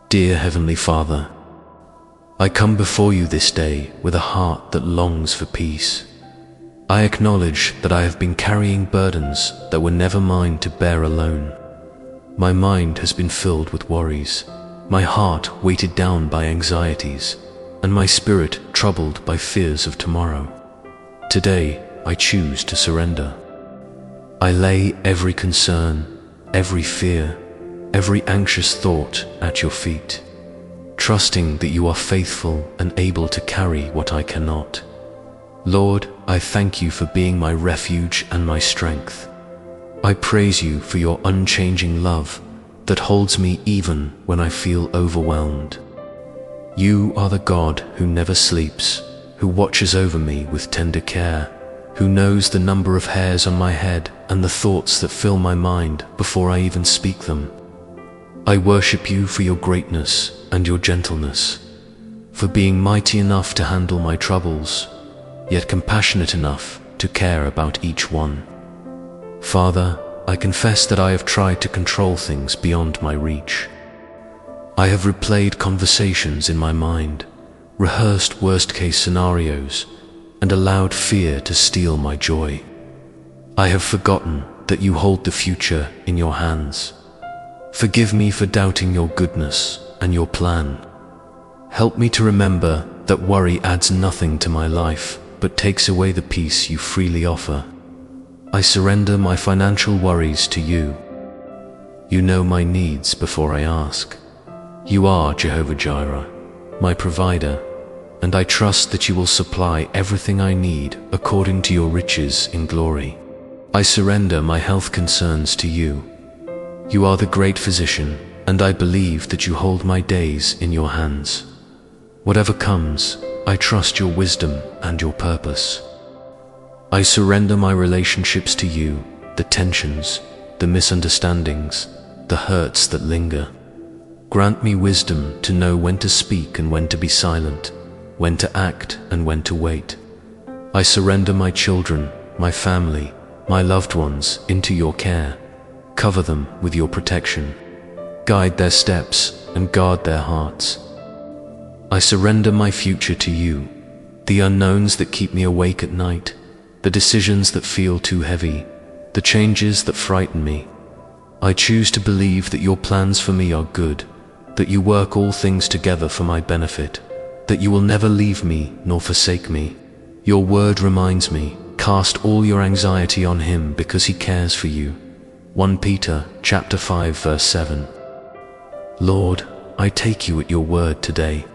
Dear Heavenly Father, I come before you this day with a heart that longs for peace. I acknowledge that I have been carrying burdens that were never mine to bear alone. My mind has been filled with worries, my heart weighted down by anxieties, and my spirit troubled by fears of tomorrow. Today, I choose to surrender. I lay every concern, every fear, every anxious thought at your feet, trusting that you are faithful and able to carry what I cannot. Lord, I thank you for being my refuge and my strength. I praise you for your unchanging love that holds me even when I feel overwhelmed. You are the God who never sleeps, who watches over me with tender care, who knows the number of hairs on my head and the thoughts that fill my mind before I even speak them. I worship you for your greatness and your gentleness, for being mighty enough to handle my troubles, yet compassionate enough to care about each one. Father, I confess that I have tried to control things beyond my reach. I have replayed conversations in my mind, rehearsed worst-case scenarios, and allowed fear to steal my joy. I have forgotten that you hold the future in your hands. Forgive me for doubting your goodness and your plan. Help me to remember that worry adds nothing to my life, but takes away the peace you freely offer. I surrender my financial worries to you. You know my needs before I ask. You are Jehovah Jireh, my provider, and I trust that you will supply everything I need according to your riches in glory. I surrender my health concerns to you. You are the great physician, and I believe that you hold my days in your hands. Whatever comes, I trust your wisdom and your purpose. I surrender my relationships to you, the tensions, the misunderstandings, the hurts that linger. Grant me wisdom to know when to speak and when to be silent, when to act and when to wait. I surrender my children, my family, my loved ones into your care. Cover them with your protection. Guide their steps and guard their hearts. I surrender my future to you, the unknowns that keep me awake at night, the decisions that feel too heavy, the changes that frighten me. I choose to believe that your plans for me are good, that you work all things together for my benefit, that you will never leave me nor forsake me. Your word reminds me, cast all your anxiety on him because he cares for you. 1 Peter chapter 5 verse 7. Lord, I take you at your word today.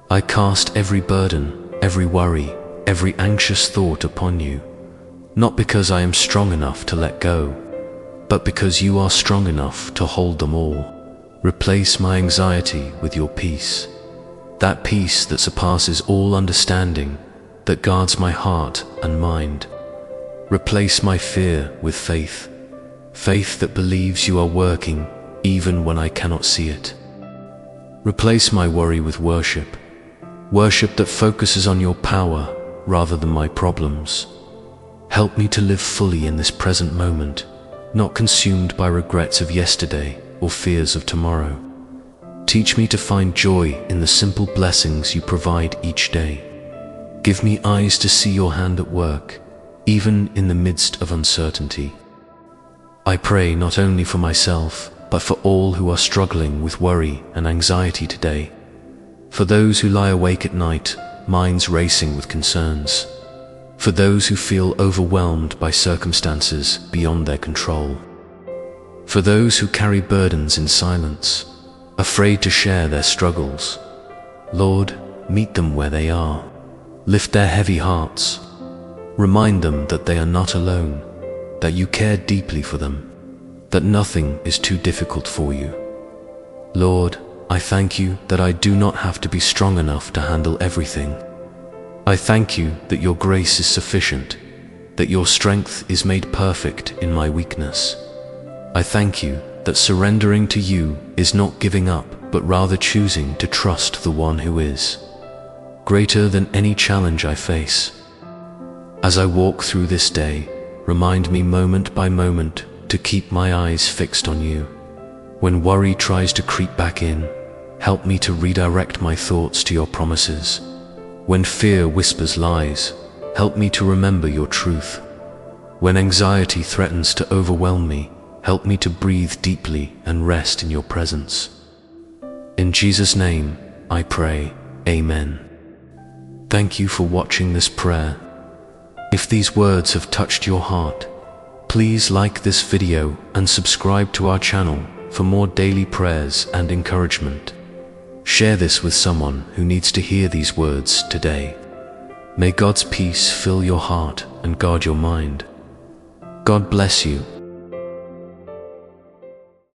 I cast every burden, every worry, every anxious thought upon you, not because I am strong enough to let go, but because you are strong enough to hold them all. Replace my anxiety with your peace, that peace that surpasses all understanding, that guards my heart and mind. Replace my fear with faith, faith that believes you are working even when I cannot see it. Replace my worry with worship, worship that focuses on your power rather than my problems. Help me to live fully in this present moment, not consumed by regrets of yesterday or fears of tomorrow. Teach me to find joy in the simple blessings you provide each day. Give me eyes to see your hand at work, even in the midst of uncertainty. I pray not only for myself, but for all who are struggling with worry and anxiety today. For those who lie awake at night, minds racing with concerns. For those who feel overwhelmed by circumstances beyond their control. For those who carry burdens in silence, afraid to share their struggles. Lord, meet them where they are. Lift their heavy hearts. Remind them that they are not alone, that you care deeply for them, that nothing is too difficult for you. Lord, I thank you that I do not have to be strong enough to handle everything. I thank you that your grace is sufficient, that your strength is made perfect in my weakness. I thank you that surrendering to you is not giving up, but rather choosing to trust the one who is greater than any challenge I face. As I walk through this day, remind me moment by moment to keep my eyes fixed on you. When worry tries to creep back in, help me to redirect my thoughts to your promises. When fear whispers lies, help me to remember your truth. When anxiety threatens to overwhelm me, help me to breathe deeply and rest in your presence. In Jesus' name, I pray, Amen. Thank you for watching this prayer. If these words have touched your heart, please like this video and subscribe to our channel for more daily prayers and encouragement. Share this with someone who needs to hear these words today. May God's peace fill your heart and guard your mind. God bless you,